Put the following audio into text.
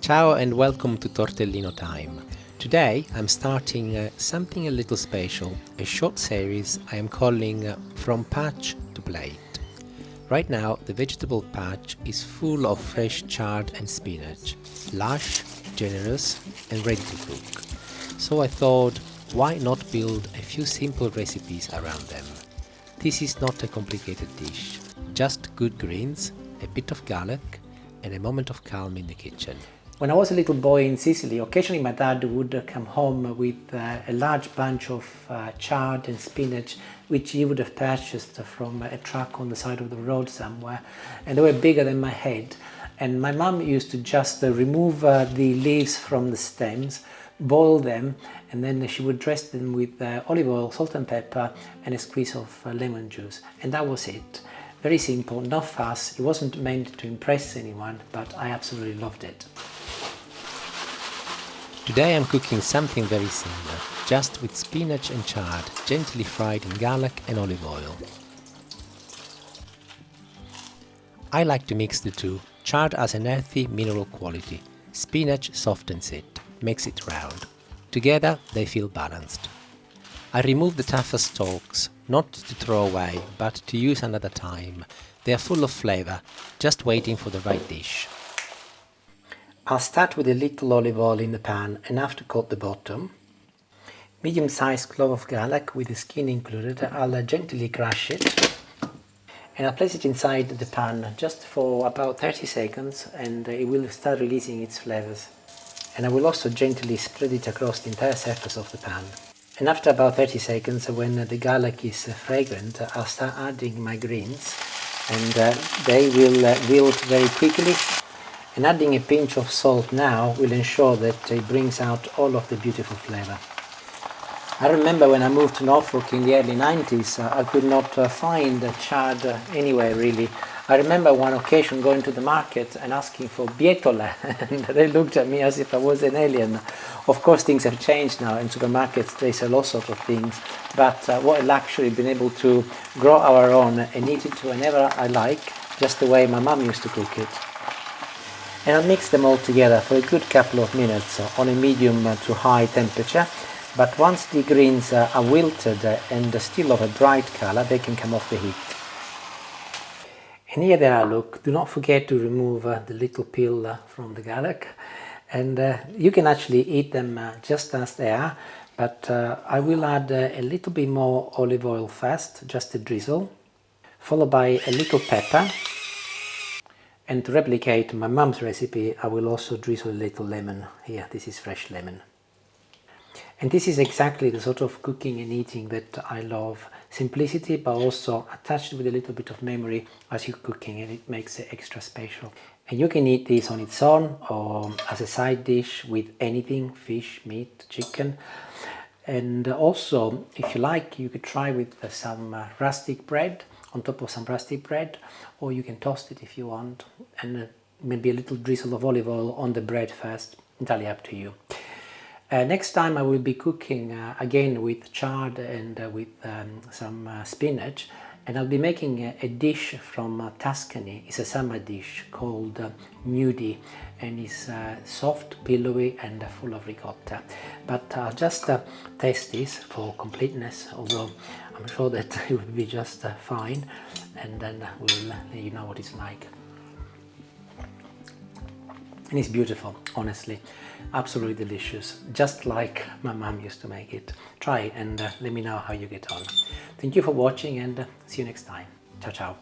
Ciao and welcome to Tortellino time. Today I'm starting something a little special, a short series I am calling From Patch to Plate. Right now the vegetable patch is full of fresh chard and spinach, lush, generous and ready to cook. So I thought, why not build a few simple recipes around them? This is not a complicated dish, just good greens, a bit of garlic and a moment of calm in the kitchen. When I was a little boy in Sicily, occasionally my dad would come home with a large bunch of chard and spinach which he would have purchased from a truck on the side of the road somewhere, and they were bigger than my head. And my mum used to just remove the leaves from the stems, boil them, and then she would dress them with olive oil, salt and pepper and a squeeze of lemon juice, and that was it. Very simple, no fuss. It wasn't meant to impress anyone, but I absolutely loved it. Today I'm cooking something very similar, just with spinach and chard, gently fried in garlic and olive oil. I like to mix the two. Chard has an earthy mineral quality, spinach softens it, makes it round. Together they feel balanced. I remove the tougher stalks, not to throw away, but to use another time. They are full of flavour, just waiting for the right dish. I'll start with a little olive oil in the pan, enough to coat the bottom. Medium-sized clove of garlic with the skin included. I'll gently crush it and I'll place it inside the pan just for about 30 seconds and it will start releasing its flavours. And I will also gently spread it across the entire surface of the pan. And after about 30 seconds, when the garlic is fragrant, I'll start adding my greens and they will wilt very quickly. And adding a pinch of salt now will ensure that it brings out all of the beautiful flavour. I remember when I moved to Norfolk in the early 90s, I could not find chard anywhere really. I remember one occasion going to the market and asking for bietole, and they looked at me as if I was an alien. Of course things have changed now, in supermarkets they sell all sorts of things, but what a luxury being able to grow our own and eat it whenever I like, just the way my mum used to cook it. And I'll mix them all together for a good couple of minutes on a medium to high temperature, but once the greens are wilted and still of a bright colour, they can come off the heat. And here they are, look. Do not forget to remove the little peel from the garlic, and you can actually eat them just as they are, but I will add a little bit more olive oil first, just a drizzle, followed by a little pepper. And to replicate my mum's recipe, I will also drizzle a little lemon. Here, this is fresh lemon. And this is exactly the sort of cooking and eating that I love. Simplicity, but also attached with a little bit of memory as you're cooking, and it makes it extra special. And you can eat this on its own or as a side dish with anything, fish, meat, chicken. And also, if you like, you could try with some rustic bread, on top of some rustic bread, or you can toast it if you want, and maybe a little drizzle of olive oil on the bread first, entirely up to you. Next time I will be cooking again with chard and with some spinach, and I'll be making a dish from Tuscany. It's a summer dish called Gnudi, and it's soft, pillowy and full of ricotta. But I'll just taste this for completeness, although I'm sure that it will be just fine, and then we'll let you know what it's like. And it's beautiful, honestly. Absolutely delicious, just like my mum used to make it. Try it and let me know how you get on. Thank you for watching and see you next time. Ciao, ciao.